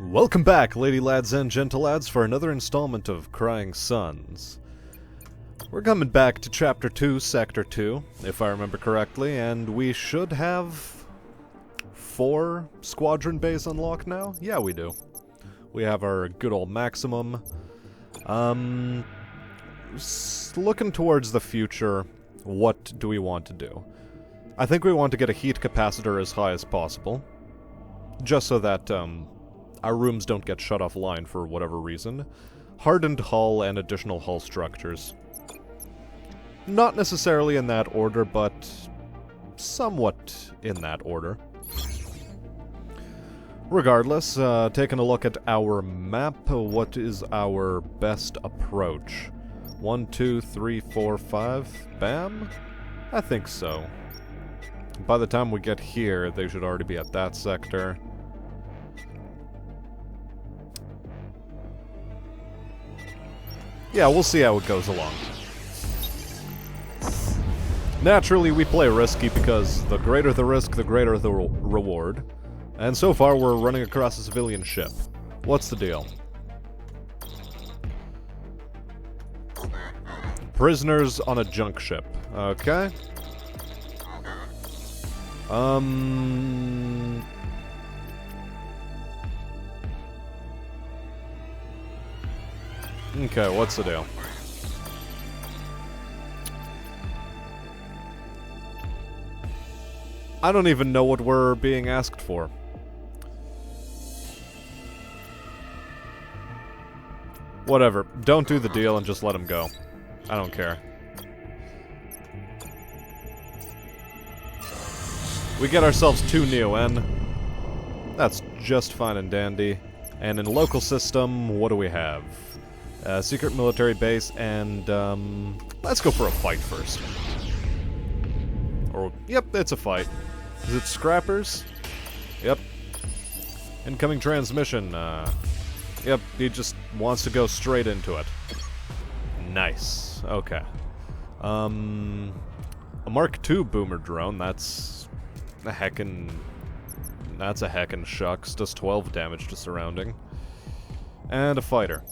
Welcome back, lady lads and gentle lads, for another installment of Crying Suns. We're coming back to Chapter 2, Sector 2, if I remember correctly, and we should have 4 squadron bays unlocked now? Yeah, we do. We have our good old maximum. Looking towards the future, what do we want to do? I think we want to get a heat capacitor as high as possible, just so that, our rooms don't get shut offline for whatever reason. Hardened hull and additional hull structures. Not necessarily in that order, but somewhat in that order. Regardless, taking a look at our map, what is our best approach? 1, 2, 3, 4, 5, bam? I think so. By the time we get here, they should already be at that sector. Yeah, we'll see how it goes along. Naturally, we play risky because the greater the risk, the greater the reward. And so far, we're running across a civilian ship. What's the deal? Prisoners on a junk ship. Okay. Okay, what's the deal? I don't even know what we're being asked for. Whatever. Don't do the deal and just let him go. I don't care. We get ourselves 2 Neo-N. That's just fine and dandy. And in local system, what do we have? Secret military base, and, let's go for a fight first. Or, yep, it's a fight. Is it scrappers? Yep. Incoming transmission, yep, he just wants to go straight into it. Nice. Okay. A Mark II boomer drone, that's a heckin' shucks. Does 12 damage to surrounding. And a fighter.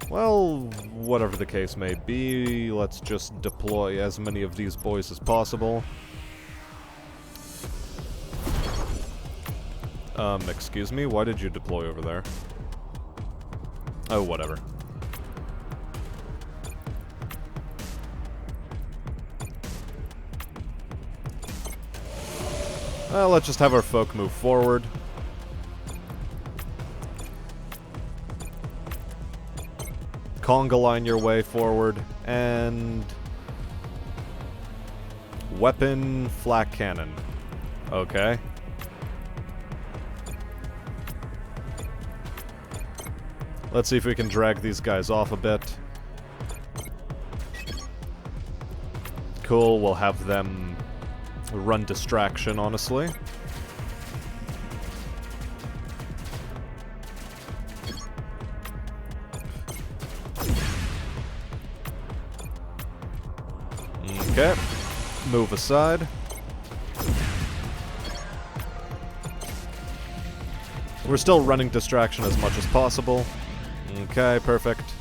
Well, whatever the case may be, let's just deploy as many of these boys as possible. Excuse me, why did you deploy over there? Oh, whatever. Let's just have our folk move forward. Conga line your way forward, and weapon flak cannon. Okay. Let's see if we can drag these guys off a bit. Cool, we'll have them run distraction, honestly. Okay, move aside. We're still running distraction as much as possible. Okay, perfect.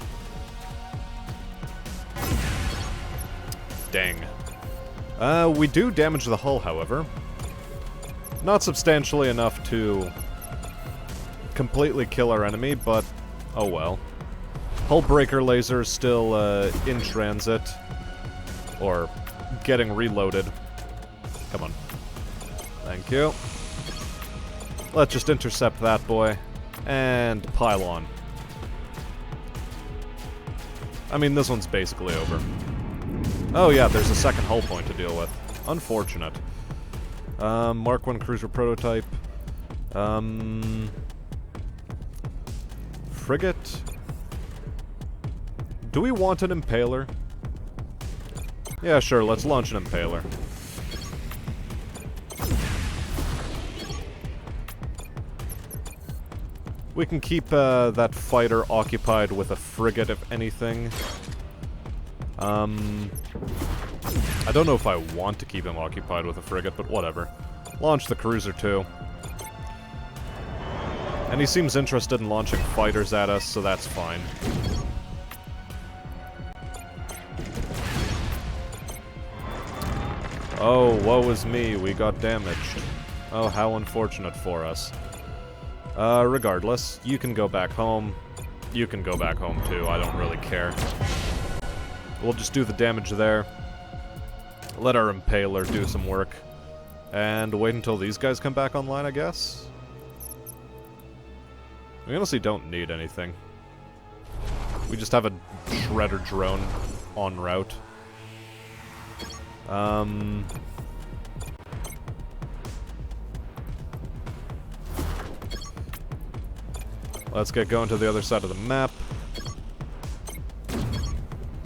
Dang. We do damage the hull, however. Not substantially enough to completely kill our enemy, but oh well. Hull breaker laser is still in transit. Or getting reloaded. Come on. Thank you. Let's just intercept that boy. And pile on. I mean, this one's basically over. Oh yeah, there's a second hull point to deal with. Unfortunate. Mark 1 cruiser prototype. Frigate. Do we want an impaler? Yeah, sure, let's launch an impaler. We can keep that fighter occupied with a frigate, if anything. I don't know if I want to keep him occupied with a frigate, but whatever. Launch the cruiser, too. And he seems interested in launching fighters at us, so that's fine. Oh, woe is me, we got damaged. Oh, how unfortunate for us. Regardless, you can go back home. You can go back home too, I don't really care. We'll just do the damage there. Let our Impaler do some work. And wait until these guys come back online, I guess? We honestly don't need anything. We just have a Shredder drone en route. Let's get going to the other side of the map.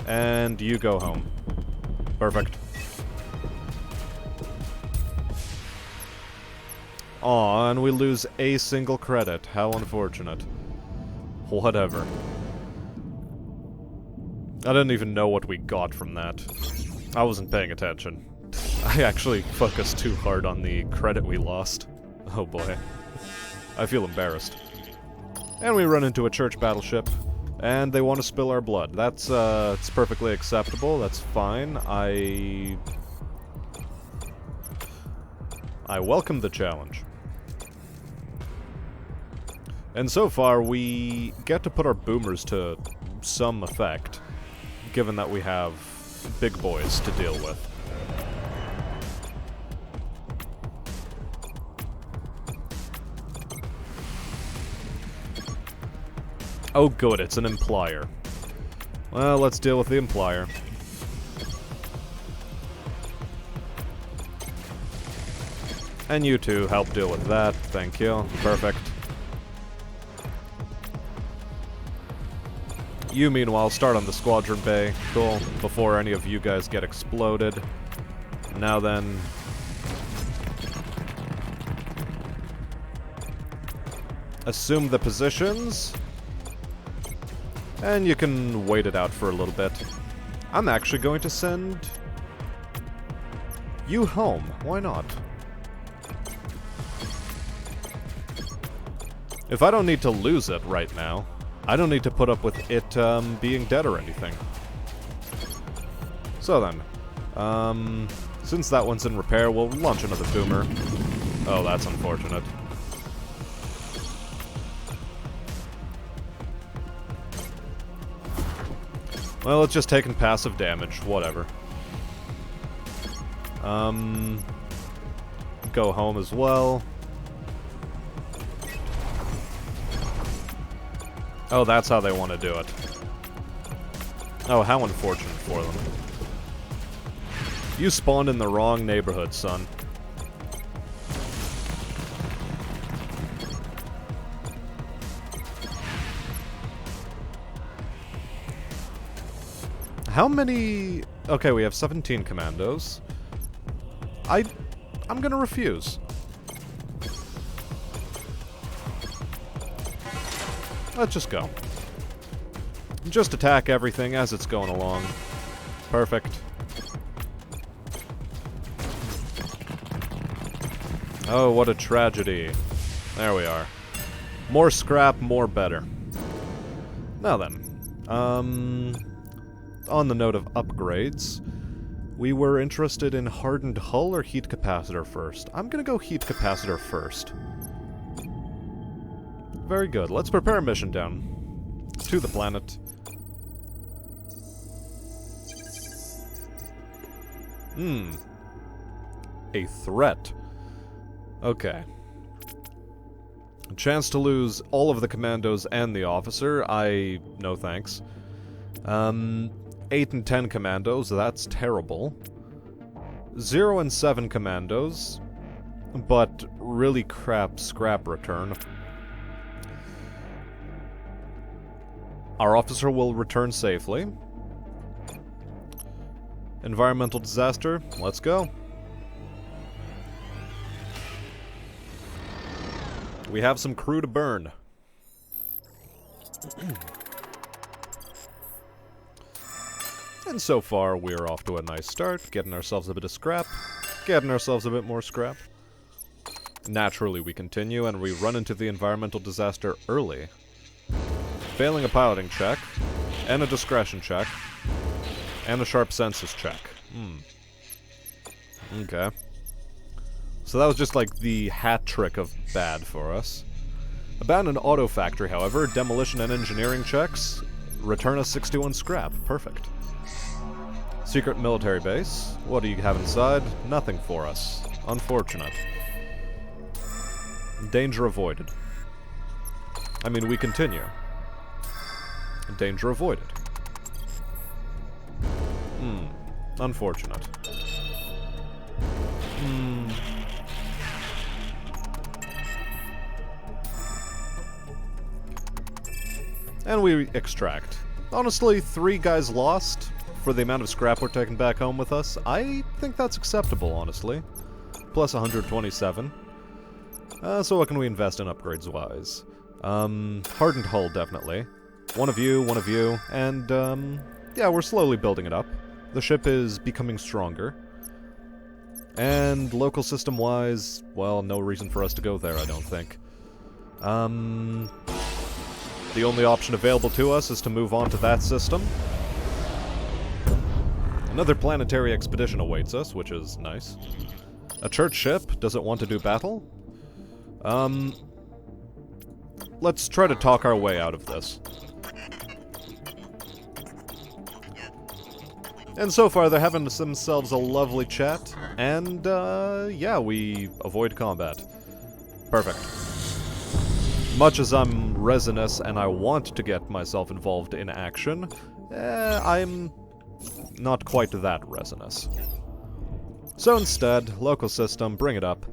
And you go home. Perfect. Aw, and we lose a single credit. How unfortunate. Whatever. I didn't even know what we got from that. I wasn't paying attention. I actually focused too hard on the credit we lost. Oh boy. I feel embarrassed. And we run into a church battleship, and they want to spill our blood. That's, it's perfectly acceptable, that's fine. I welcome the challenge. And so far, we get to put our boomers to some effect, given that we have big boys to deal with. Oh good, it's an implier. Well, let's deal with the implier. And you two help deal with that, thank you. Perfect. You, meanwhile, start on the squadron bay. Cool. Before any of you guys get exploded. Now then... assume the positions. And you can wait it out for a little bit. I'm actually going to send... you home. Why not? If I don't need to lose it right now, I don't need to put up with it being dead or anything. So then, since that one's in repair, we'll launch another boomer. Oh, that's unfortunate. Well, it's just taking passive damage, whatever. Go home as well. Oh, that's how they want to do it. Oh, how unfortunate for them. You spawned in the wrong neighborhood, son. How many... okay, we have 17 commandos. I'm gonna refuse. Let's just go. Just attack everything as it's going along. Perfect. Oh, what a tragedy. There we are. More scrap, more better. Now then. On the note of upgrades, we were interested in hardened hull or heat capacitor first. I'm gonna go heat capacitor first. Very good. Let's prepare a mission down to the planet. A threat. Okay. A chance to lose all of the commandos and the officer. No thanks. 8 and 10 commandos, that's terrible. 0 and 7 commandos, but really crap scrap return. Our officer will return safely. Environmental disaster, let's go. We have some crew to burn. And so far, we're off to a nice start, getting ourselves a bit of scrap, getting ourselves a bit more scrap. Naturally, we continue, and we run into the environmental disaster early. Failing a piloting check, and a discretion check, and a sharp senses check. Okay. So that was just like the hat trick of bad for us. Abandoned auto factory, however, demolition and engineering checks return us 61 scrap. Perfect. Secret military base. What do you have inside? Nothing for us. Unfortunate. Danger avoided. I mean, we continue. Danger avoided. Unfortunate. And we extract. Honestly, 3 guys lost for the amount of scrap we're taking back home with us. I think that's acceptable, honestly. Plus 127. So what can we invest in upgrades-wise? Hardened hull, definitely. One of you, and, yeah, we're slowly building it up. The ship is becoming stronger. And local system-wise, well, no reason for us to go there, I don't think. The only option available to us is to move on to that system. Another planetary expedition awaits us, which is nice. A church ship doesn't want to do battle. Let's try to talk our way out of this. And so far, they're having themselves a lovely chat, and, yeah, we avoid combat. Perfect. Much as I'm resinous and I want to get myself involved in action, I'm not quite that resinous. So instead, local system, bring it up.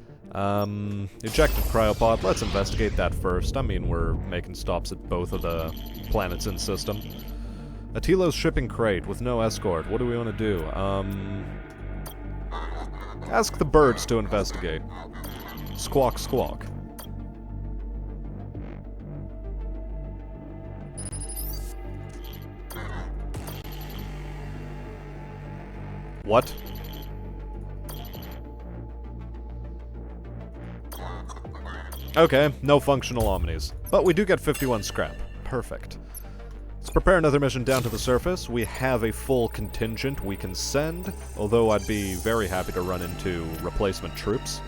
Ejected cryopod, let's investigate that first. I mean, we're making stops at both of the planets in system. Atilo's shipping crate with no escort. What do we want to do? Ask the birds to investigate. Squawk, squawk. What? Okay, no functional omnis. But we do get 51 scrap. Perfect. Let's prepare another mission down to the surface. We have a full contingent we can send, although I'd be very happy to run into replacement troops.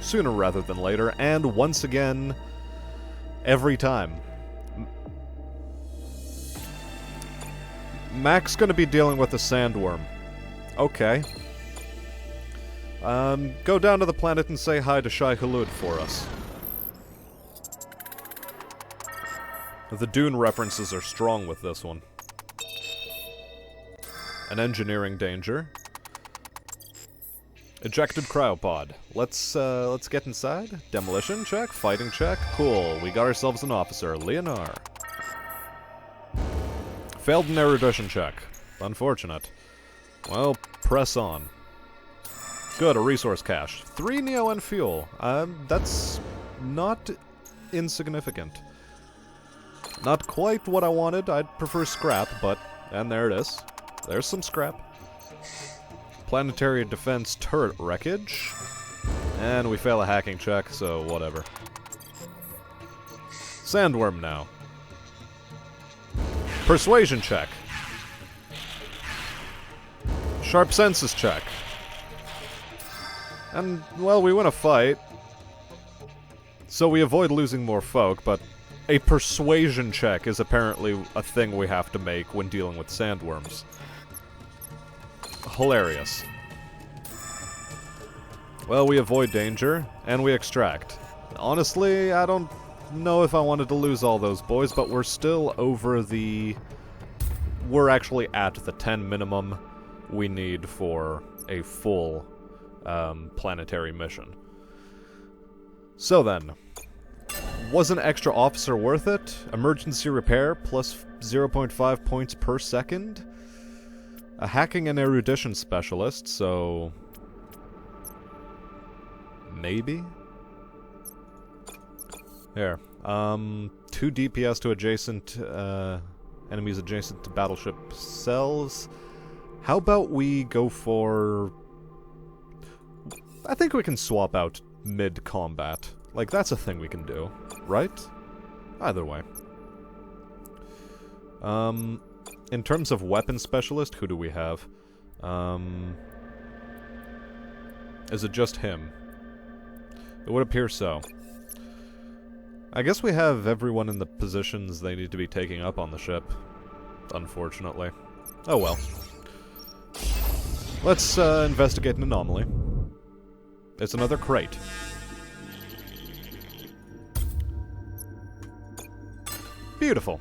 Sooner rather than later, and once again, every time. Mac's gonna be dealing with the sandworm. Okay. Go down to the planet and say hi to Shai Hulud for us. The Dune references are strong with this one. An engineering danger. Ejected cryopod. Let's get inside. Demolition check, fighting check. Cool, we got ourselves an officer, Leonar. Failed an erudition check. Unfortunate. Well, press on. Good, a resource cache. 3 neo and fuel. That's not insignificant. Not quite what I wanted. I'd prefer scrap, but... And there it is. There's some scrap. Planetary defense turret wreckage. And we fail a hacking check, so whatever. Sandworm now. Persuasion check. Sharp senses check. And, well, we win a fight. So we avoid losing more folk, but a persuasion check is apparently a thing we have to make when dealing with sandworms. Hilarious. Well, we avoid danger, and we extract. Honestly, I don't know if I wanted to lose all those boys, but we're still over the... We're actually at the 10 minimum we need for a full planetary mission. So then, was an extra officer worth it? Emergency repair plus 0.5 points per second? A hacking and erudition specialist, so... Maybe? Here. 2 DPS to adjacent, enemies adjacent to battleship cells. How about we go for... I think we can swap out mid-combat. Like, that's a thing we can do, right? Either way. In terms of weapon specialist, who do we have? Is it just him? It would appear so. I guess we have everyone in the positions they need to be taking up on the ship. Unfortunately. Oh well. Let's investigate an anomaly. It's another crate. Beautiful.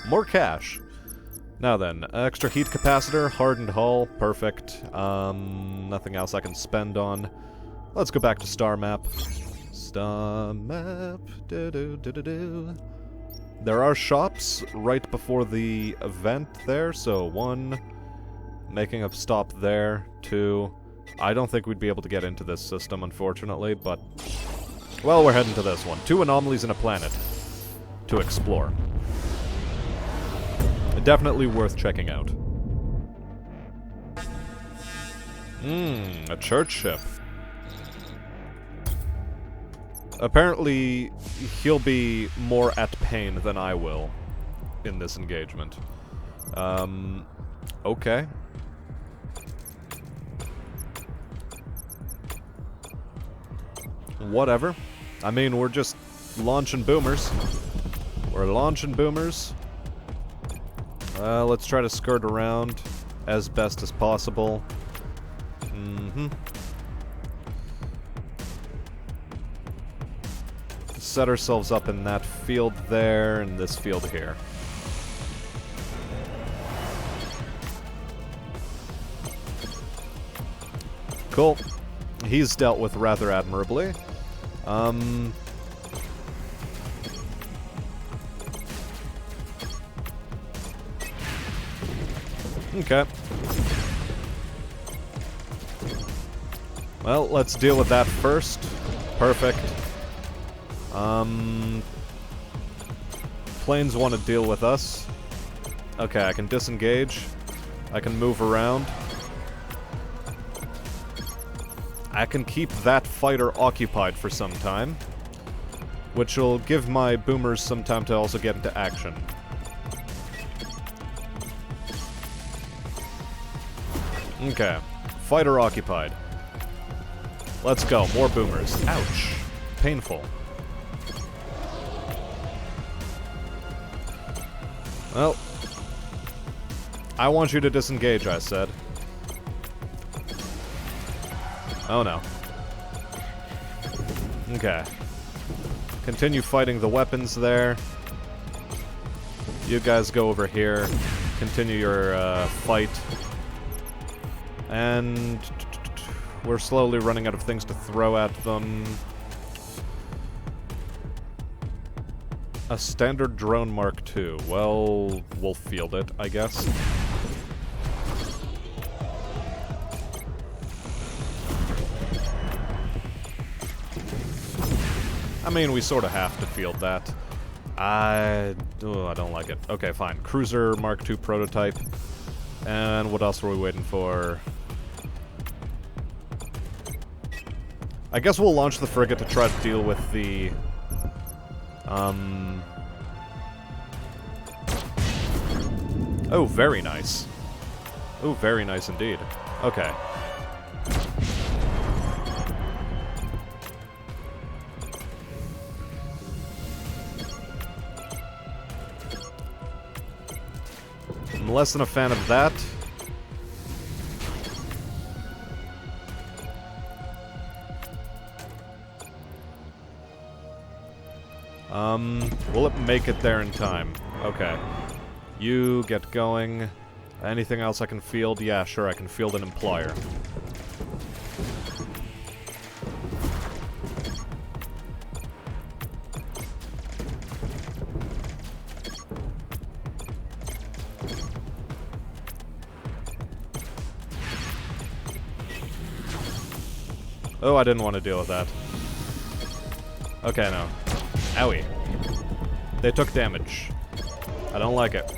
More cash. Now then, extra heat capacitor, hardened hull, perfect. Nothing else I can spend on. Let's go back to star map. Star map. There are shops right before the event there, so 1, making a stop there, 2. I don't think we'd be able to get into this system, unfortunately, but... well, we're heading to this one. 2 anomalies in a planet to explore. Definitely worth checking out. A church ship. Apparently, he'll be more at pain than I will in this engagement. Okay. Whatever. I mean, we're just launching boomers. We're launching boomers. Let's try to skirt around as best as possible. Set ourselves up in that field there, and this field here. Cool. He's dealt with rather admirably. Okay. Well, let's deal with that first. Perfect. Planes want to deal with us. Okay, I can disengage. I can move around. I can keep that fighter occupied for some time, which will give my boomers some time to also get into action. Okay. Fighter occupied. Let's go. More boomers. Ouch. Painful. Well, I want you to disengage, I said. Oh no. Okay. Continue fighting the weapons there. You guys go over here. Continue your fight. And we're slowly running out of things to throw at them. A standard drone Mark II. Well, we'll field it, I guess. I mean, we sort of have to field that. I don't like it. Okay, fine. Cruiser Mark II prototype. And what else are we waiting for? I guess we'll launch the frigate to try to deal with the... Oh, very nice. Oh, very nice indeed. Okay. I'm less than a fan of that. Will it make it there in time? Okay. You get going. Anything else I can field? Yeah, sure, I can field an implier. Oh, I didn't want to deal with that. Okay, no. Owie. They took damage. I don't like it.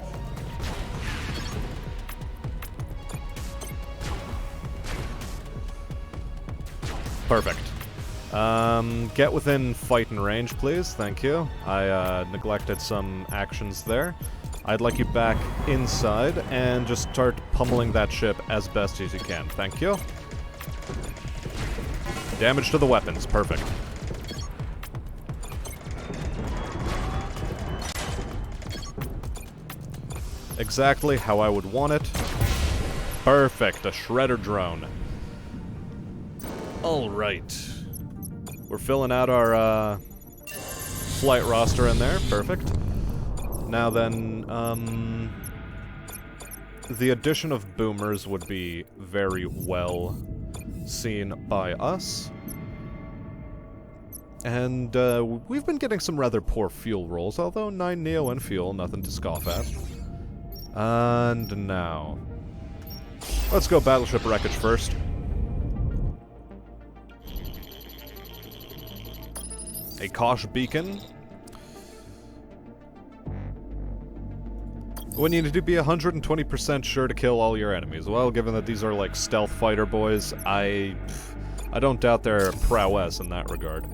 Perfect. Get within fighting range, please. Thank you. I neglected some actions there. I'd like you back inside and just start pummeling that ship as best as you can. Thank you. Damage to the weapons. Perfect. Exactly how I would want it. Perfect. A shredder drone. Alright. We're filling out our flight roster in there. Perfect. Now then, the addition of boomers would be very well seen by us. And we've been getting some rather poor fuel rolls, although 9 Neo and fuel, nothing to scoff at. And now, let's go battleship wreckage first. A Kosh beacon. We need to be 120% sure to kill all your enemies. Well, given that these are like stealth fighter boys, I don't doubt their prowess in that regard.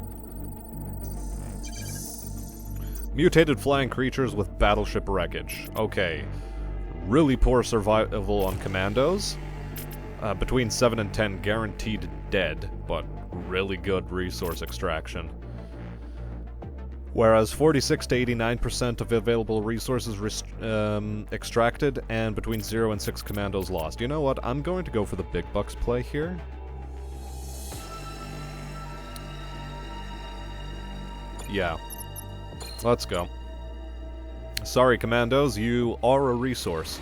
Mutated flying creatures with battleship wreckage. Okay. Really poor survival on commandos. Between 7 and 10 guaranteed dead, but really good resource extraction. Whereas 46 to 89% of available resources extracted, and between 0 and 6 commandos lost. You know what? I'm going to go for the big bucks play here. Yeah. Let's go. Sorry, commandos, you are a resource.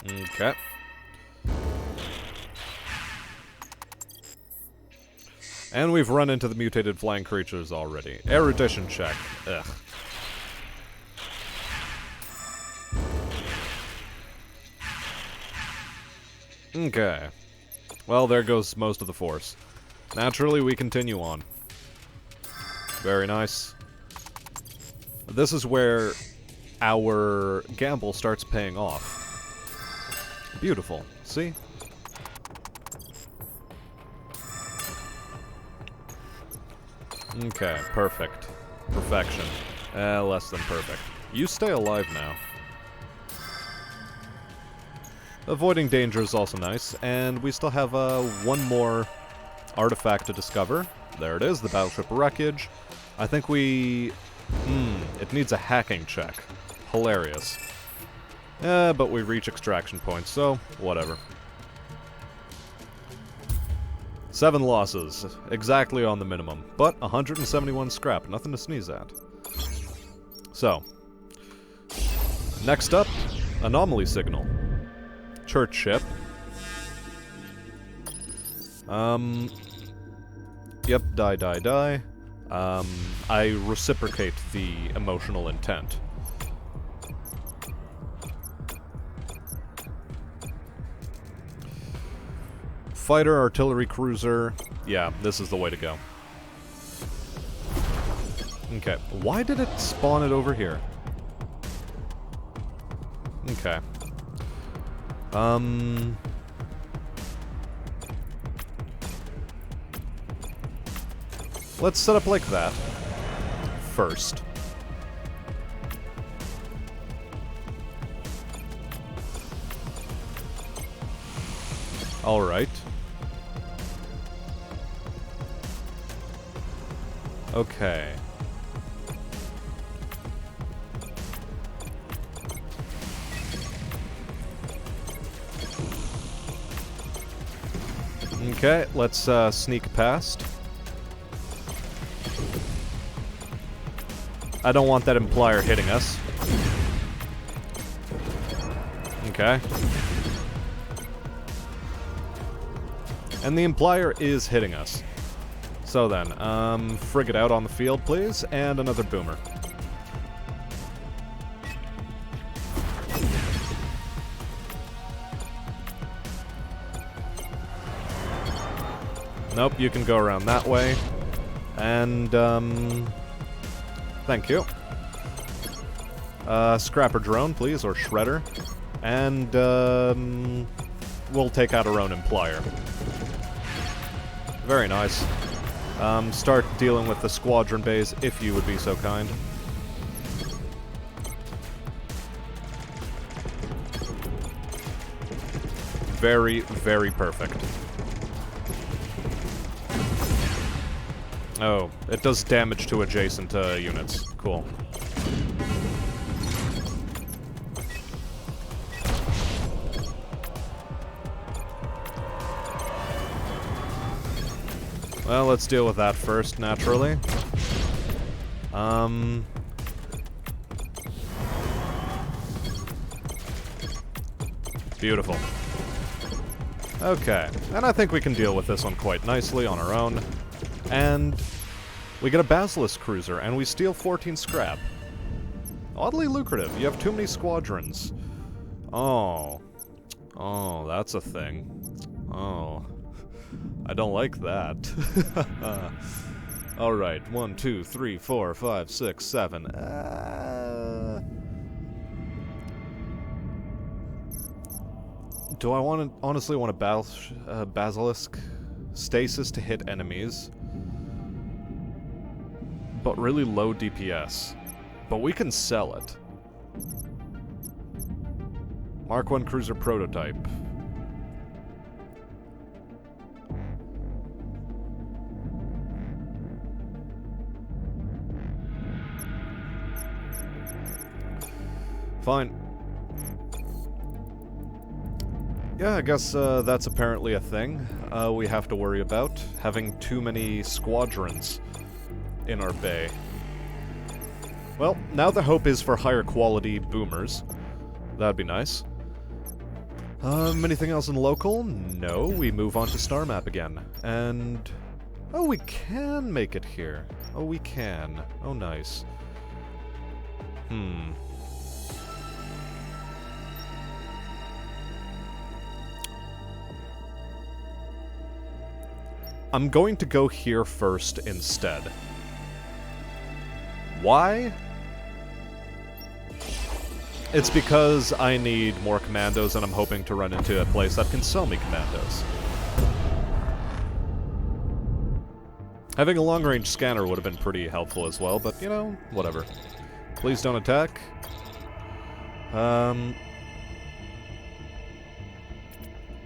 Okay. And we've run into the mutated flying creatures already. Erudition check. Ugh. Okay. Well, there goes most of the force. Naturally, we continue on. Very nice. This is where our gamble starts paying off. Beautiful. See? Okay, perfect. Perfection. Less than perfect. You stay alive now. Avoiding danger is also nice, and we still have one more artifact to discover. There it is, the battleship wreckage. I think we... it needs a hacking check. Hilarious. But we reach extraction points, so whatever. 7 losses, exactly on the minimum, but 171 scrap, nothing to sneeze at. So, next up, anomaly signal. Church ship. Yep, die. I reciprocate the emotional intent. Fighter, artillery cruiser. Yeah, this is the way to go. Okay, why did it spawn it over here? Okay. Let's set up like that. First. Alright. Okay. Okay, let's sneak past. I don't want that implier hitting us. Okay. And the implier is hitting us. So then, frigate out on the field, please, and another boomer. Nope, you can go around that way. And, thank you. Scrapper drone, please, or shredder. And, we'll take out our own Implier. Very nice. Start dealing with the squadron bays, if you would be so kind. Very, very perfect. Oh, it does damage to adjacent units. Cool. Well, let's deal with that first, naturally. Beautiful. Okay, and I think we can deal with this one quite nicely on our own. And we get a Basilisk cruiser, and we steal 14 scrap. Oddly lucrative. You have too many squadrons. Oh. Oh, that's a thing. Oh. I don't like that. Alright, 1, 2, 3, 4, 5, 6, 7. Do I honestly want a Basilisk stasis to hit enemies? But really low DPS. But we can sell it. Mark 1 cruiser prototype. Fine. Yeah, I guess that's apparently a thing we have to worry about. Having too many squadrons in our bay. Well, now the hope is for higher quality boomers. That'd be nice. Anything else in local? No, we move on to Star Map again. And... oh, we can make it here. Oh, we can. Oh, nice. I'm going to go here first instead. Why? It's because I need more commandos, and I'm hoping to run into a place that can sell me commandos. Having a long-range scanner would have been pretty helpful as well, but, you know, whatever. Please don't attack.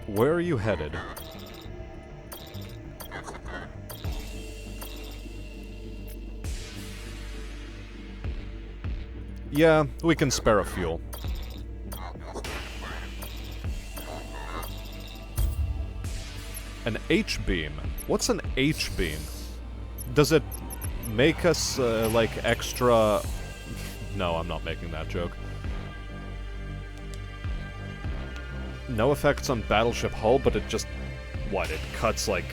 Where are you headed? Yeah, we can spare a fuel. An H-beam? What's an H-beam? Does it make us, like, extra... No, I'm not making that joke. No effects on battleship hull, but it just... what, it cuts, like...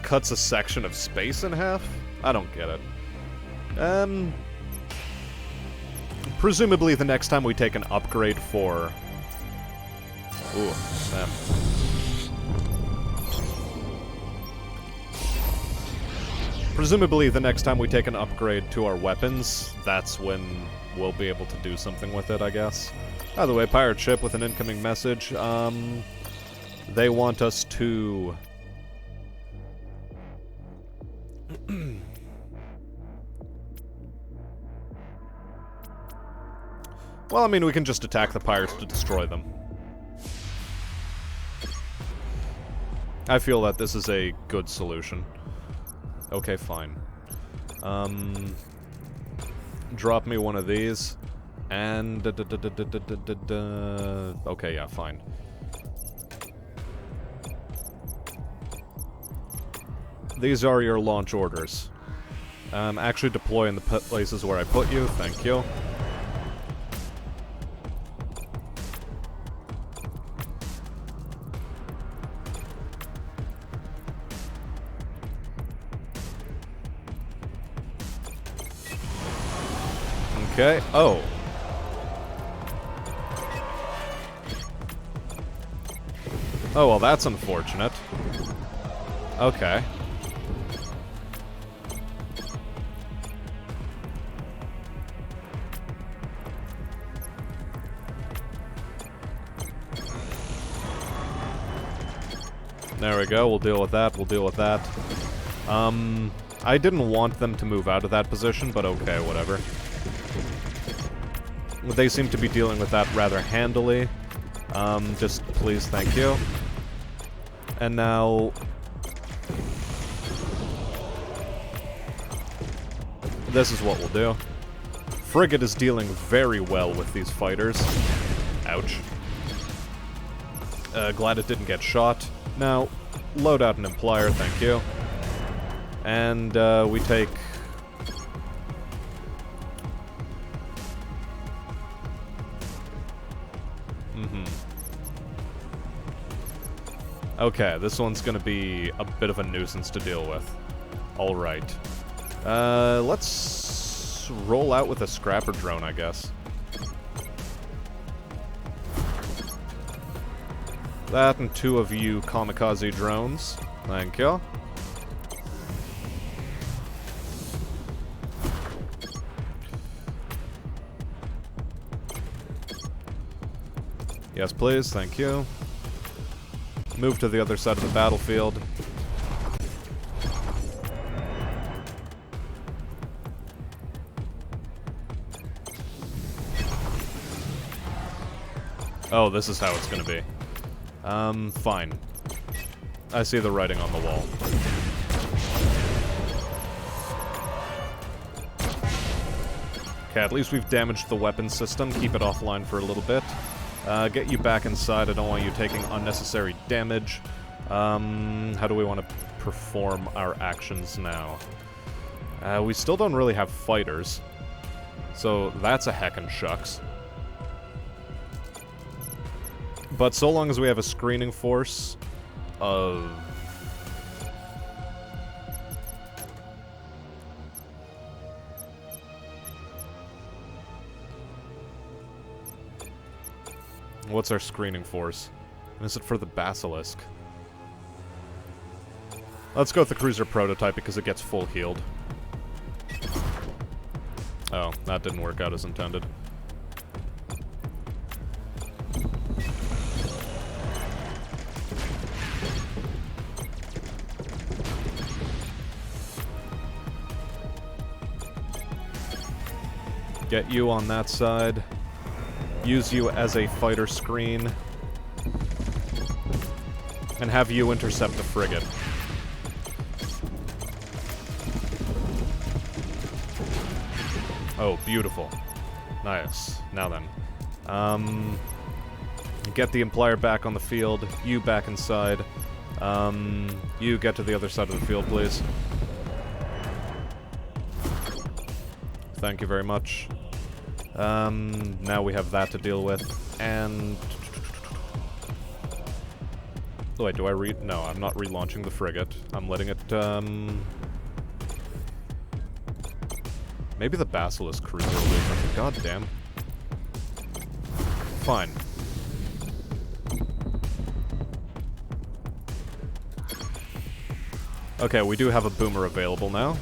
cuts a section of space in half? I don't get it. Presumably the next time we take an upgrade for... ooh, Sam. Presumably the next time we take an upgrade to our weapons, that's when we'll be able to do something with it, I guess. By the way, pirate ship with an incoming message. They want us to... well, I mean, we can just attack the pirates to destroy them. I feel that this is a good solution. Okay, fine. Drop me one of these. And... okay, yeah, fine. These are your launch orders. Actually deploy in the places where I put you, thank you. Okay, oh. Oh, well, that's unfortunate. Okay. There we go, we'll deal with that, we'll deal with that. I didn't want them to move out of that position, but okay, whatever. They seem to be dealing with that rather handily. Just please, thank you. And now... this is what we'll do. Frigate is dealing very well with these fighters. Ouch. Glad it didn't get shot. Now, load out an implier, thank you. And, we take... Okay, this one's gonna be a bit of a nuisance to deal with. Alright. Let's roll out with a scrapper drone, I guess. That and 2 of you kamikaze drones. Thank you. Yes, please. Thank you. Move to the other side of the battlefield. Oh, this is how it's gonna be. Fine. I see the writing on the wall. Okay, at least we've damaged the weapon system. Keep it offline for a little bit. Get you back inside. I don't want you taking unnecessary damage. How do we want to perform our actions now? We still don't really have fighters. So that's a heckin' shucks. But so long as we have a screening force of... What's our screening force? Is it for the Basilisk? Let's go with the cruiser prototype because it gets full healed. Oh, that didn't work out as intended. Get you on that side. Use you as a fighter screen. And have you intercept the frigate. Oh, beautiful. Nice. Now then. Get the implier back on the field. You back inside. You get to the other side of the field, please. Thank you very much. Now we have that to deal with, and... wait, do I no, I'm not relaunching the frigate. I'm letting it, maybe the Basilisk cruiser will do something. God damn. Fine. Okay, we do have a boomer available now.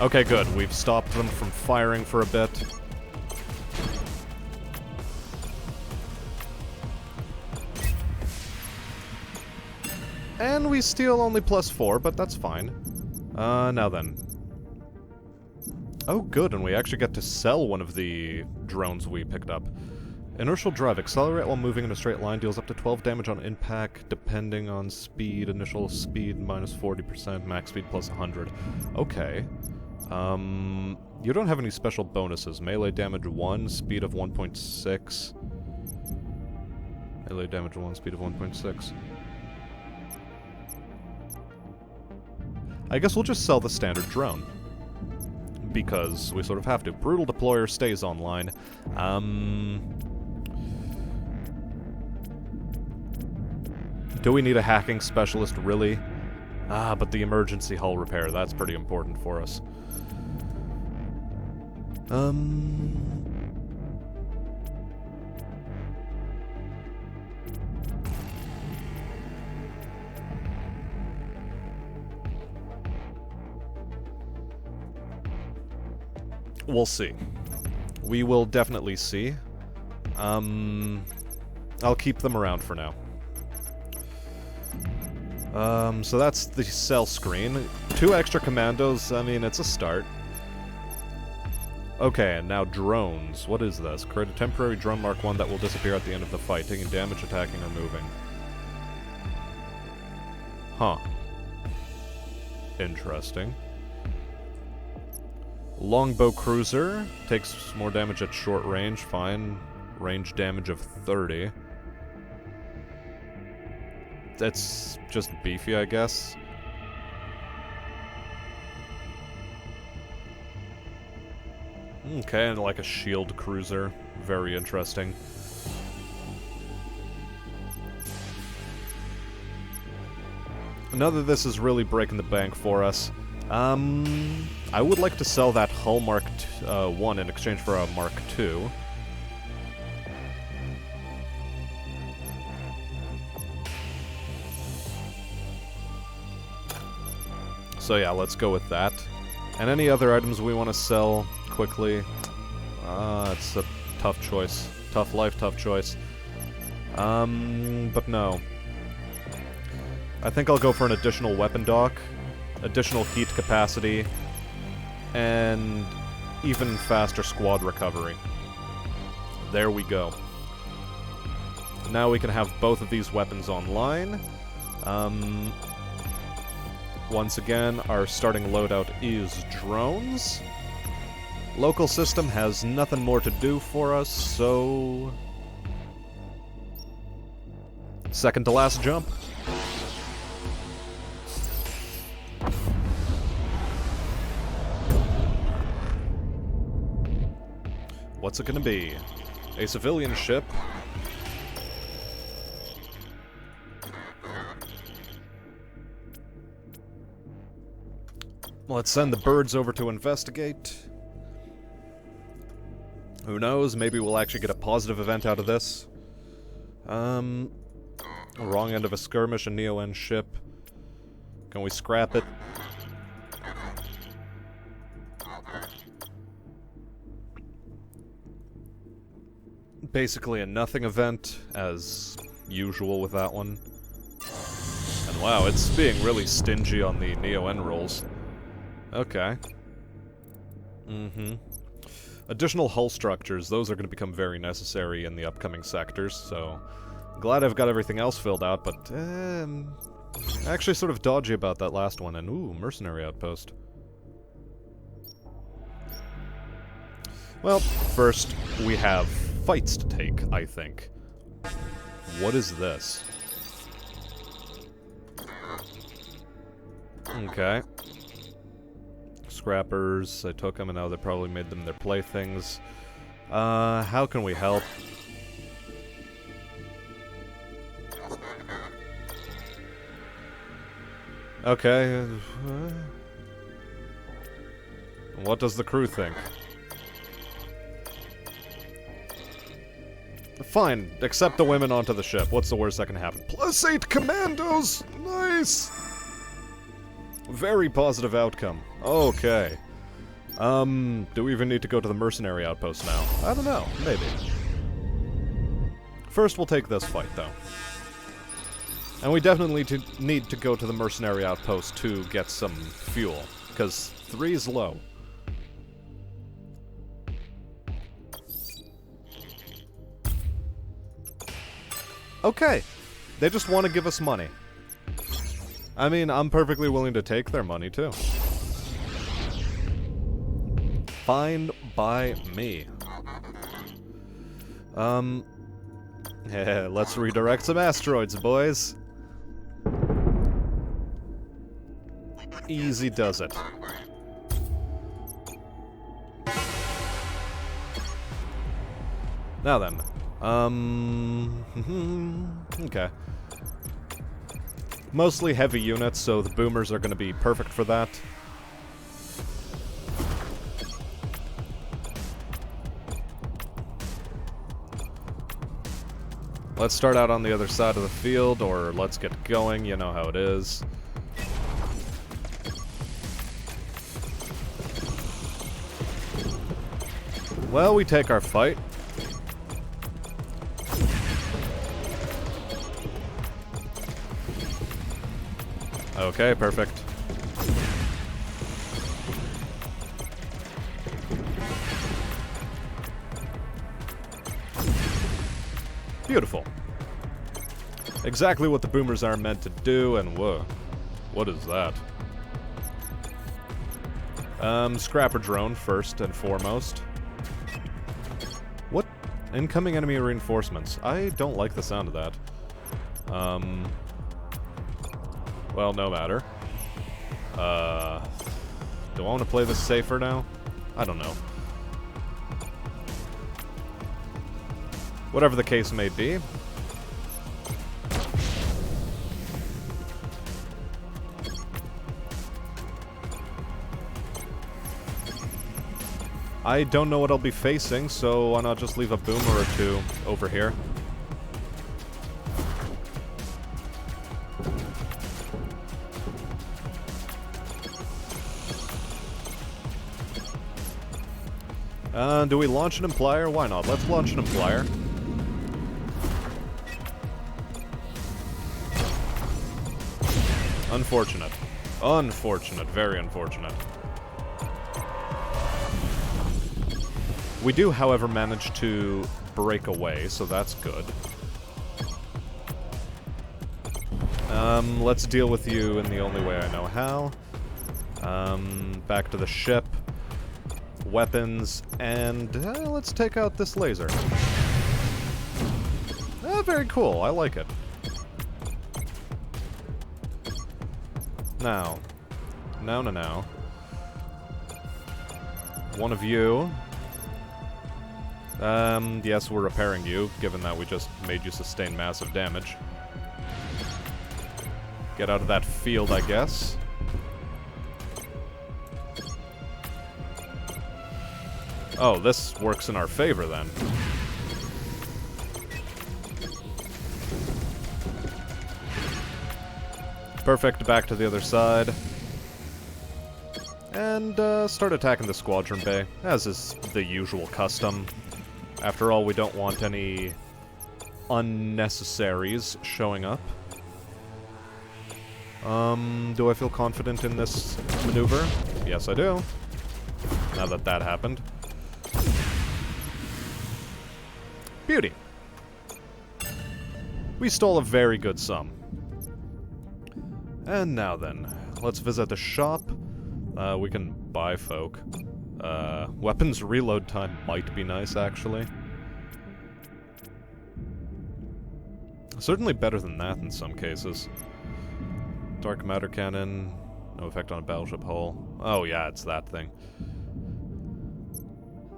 Okay, good. We've stopped them from firing for a bit. And we steal only +4, but that's fine. Now then. Oh, good, and we actually get to sell one of the drones we picked up. Inertial drive. Accelerate while moving in a straight line. Deals up to 12 damage on impact, depending on speed. Initial speed -40%, max speed +100. Okay. You don't have any special bonuses. Melee damage 1, speed of 1.6. Melee damage 1, speed of 1.6. I guess we'll just sell the standard drone. Because we sort of have to. Brutal Deployer stays online. Do we need a hacking specialist, really? But the emergency hull repair, that's pretty important for us. We'll see. We will definitely see. I'll keep them around for now. So that's the cell screen. 2 extra commandos, I mean, it's a start. Okay, and now drones. What is this? Create a temporary drone Mark 1 that will disappear at the end of the fight, taking damage, attacking, or moving. Huh. Interesting. Longbow cruiser. Takes more damage at short range, fine. Range damage of 30. That's just beefy, I guess. Okay, and like a shield cruiser. Very interesting. Now that this is really breaking the bank for us, I would like to sell that hull Mark 1 in exchange for a Mark 2. So yeah, let's go with that. And any other items we want to sell quickly? It's a tough choice. Tough life, tough choice. But no. I think I'll go for an additional weapon dock, additional heat capacity, and even faster squad recovery. There we go. Now we can have both of these weapons online. Once again, our starting loadout is drones. Local system has nothing more to do for us, so... second to last jump. What's it gonna be? A civilian ship. Let's send the birds over to investigate. Who knows, maybe we'll actually get a positive event out of this. Wrong end of a skirmish, a Neo-N ship. Can we scrap it? Basically a nothing event, as usual with that one. And wow, it's being really stingy on the Neo-N rolls. Okay. Additional hull structures, those are going to become very necessary in the upcoming sectors, so... glad I've got everything else filled out, but... actually sort of dodgy about that last one, and ooh, mercenary outpost. Well, first, we have fights to take, I think. What is this? Okay. Scrappers, I took them and now they probably made them their playthings. How can we help? Okay. What does the crew think? Fine, accept the women onto the ship. What's the worst that can happen? +8 commandos! Nice! Very positive outcome. Okay. Do we even need to go to the mercenary outpost now? I don't know. Maybe. First, we'll take this fight, though. And we definitely need to go to the mercenary outpost to get some fuel, because 3 is low. Okay. They just want to give us money. I mean, I'm perfectly willing to take their money, too. Fine by me. Yeah, let's redirect some asteroids, boys. Easy does it. Now then. Okay. Mostly heavy units, so the boomers are going to be perfect for that. Let's start out on the other side of the field, or let's get going, you know how it is. Well, we take our fight. Okay, perfect. Beautiful. Exactly what the boomers are meant to do, and whoa. What is that? Scrapper drone first and foremost. What? Incoming enemy reinforcements. I don't like the sound of that. Well, no matter. Do I want to play this safer now? I don't know. Whatever the case may be. I don't know what I'll be facing, so why not just leave a boomer or two over here? Do we launch an implier? Why not? Let's launch an implier. Unfortunate. Unfortunate. Very unfortunate. We do, however, manage to break away, so that's good. Let's deal with you in the only way I know how. Back to the ship. Weapons, and let's take out this laser. Very cool. I like it. Now. Now. One of you. Yes, we're repairing you, given that we just made you sustain massive damage. Get out of that field, I guess. Oh, this works in our favor, then. Perfect, back to the other side. And, start attacking the squadron bay, as is the usual custom. After all, we don't want any unnecessaries showing up. Do I feel confident in this maneuver? Yes, I do. Now that that happened. Beauty. We stole a very good sum. And now then, let's visit the shop. We can buy folk. Weapons reload time might be nice, actually. Certainly better than that in some cases. Dark matter cannon, no effect on a battleship hull. Oh yeah, it's that thing.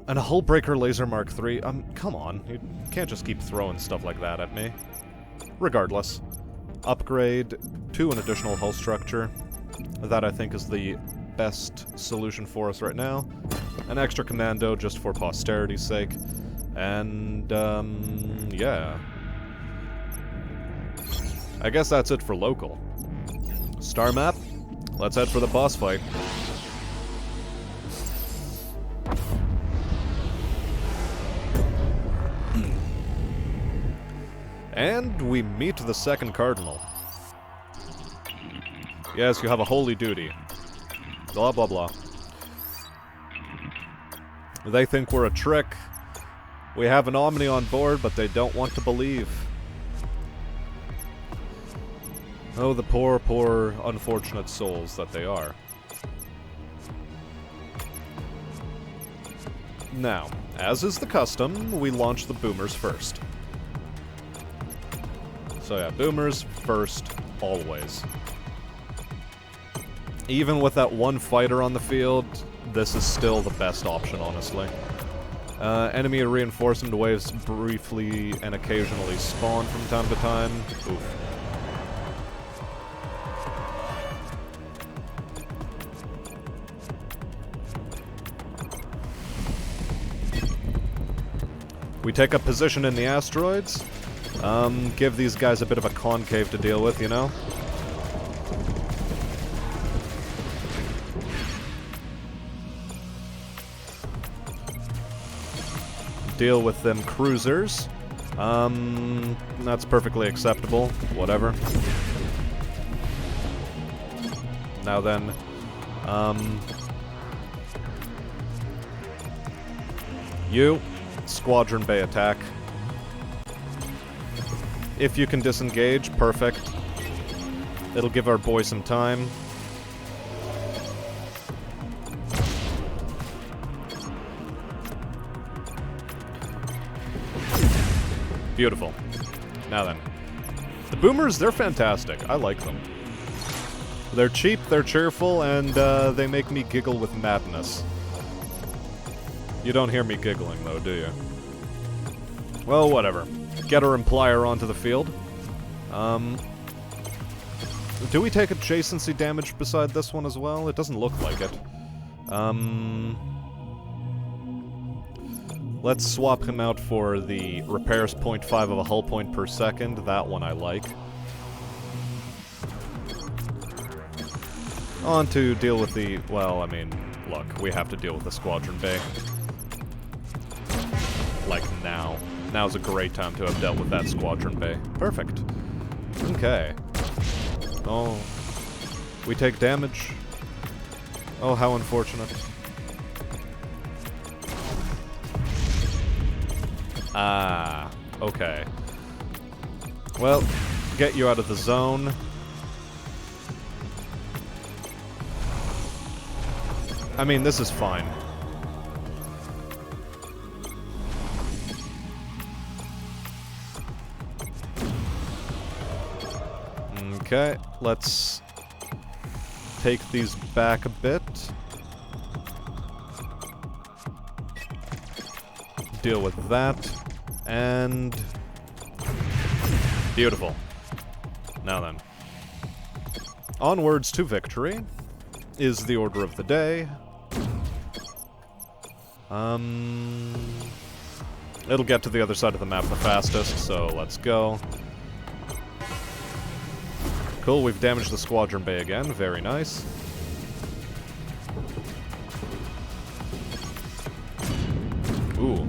And a hull breaker laser Mark III. Come on, you can't just keep throwing stuff like that at me. Regardless, upgrade to an additional hull structure. That I think is the best solution for us right now. An extra commando just for posterity's sake. And, yeah. I guess that's it for local. Star map, let's head for the boss fight. And we meet the second cardinal. Yes, you have a holy duty. Blah, blah, blah. They think we're a trick. We have an Omni on board, but they don't want to believe. Oh, the poor, poor, unfortunate souls that they are. Now, as is the custom, we launch the boomers first. So yeah, boomers first, always. Even with that one fighter on the field, this is still the best option, honestly. Enemy reinforcement waves briefly and occasionally spawn from time to time. Oof. We take up position in the asteroids. Give these guys a bit of a concave to deal with, you know? Deal with them cruisers. That's perfectly acceptable. Whatever. Now then, you, Squadron Bay attack. If you can disengage, perfect. It'll give our boy some time. Beautiful. Now then. The boomers, they're fantastic. I like them. They're cheap, they're cheerful, and they make me giggle with madness. You don't hear me giggling, though, do you? Well, whatever. Get our Implier onto the field. Do we take adjacency damage beside this one as well? It doesn't look like it. Let's swap him out for the repairs 0.5 of a hull point per second. That one I like. On to deal with the... well, I mean, look, we have to deal with the Squadron Bay. Like now. Now's a great time to have dealt with that Squadron Bay. Perfect. Okay. Oh. We take damage. Oh, how unfortunate. Ah, okay. Well, get you out of the zone. I mean, this is fine. Okay, let's take these back a bit. Deal with that. And... beautiful. Now then. Onwards to victory is the order of the day. It'll get to the other side of the map the fastest, so let's go. Cool, we've damaged the Squadron Bay again. Very nice. Ooh.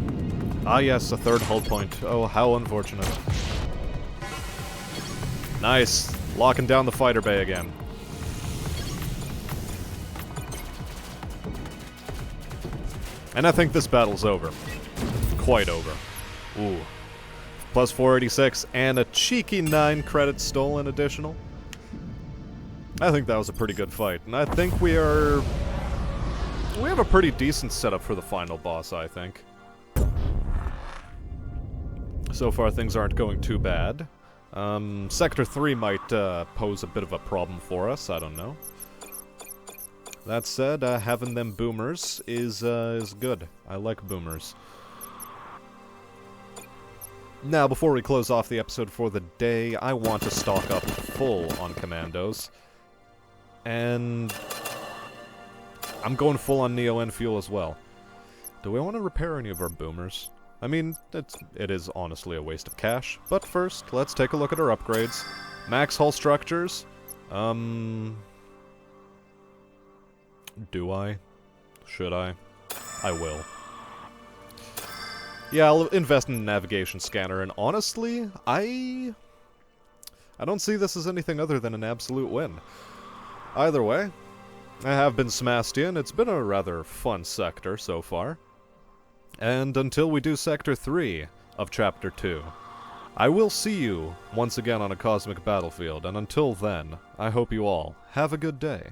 Ah yes, a third hull point. Oh, how unfortunate. Nice. Locking down the fighter bay again. And I think this battle's over. Quite over. Ooh. Plus 486 and a cheeky 9 credits stolen additional. I think that was a pretty good fight. And I think we have a pretty decent setup for the final boss, I think. So far, things aren't going too bad. Sector 3 might pose a bit of a problem for us, I don't know. That said, having them boomers is good. I like boomers. Now, before we close off the episode for the day, I want to stock up full on commandos. And I'm going full on Neo-N fuel as well. Do we want to repair any of our boomers? I mean, it is honestly a waste of cash. But first, let's take a look at our upgrades. Max hull structures. Do I? Should I? I will. Yeah, I'll invest in a navigation scanner, and honestly, I don't see this as anything other than an absolute win. Either way, I have been Smastian. It's been a rather fun sector so far. And until we do Sector 3 of Chapter 2, I will see you once again on a cosmic battlefield, and until then, I hope you all have a good day.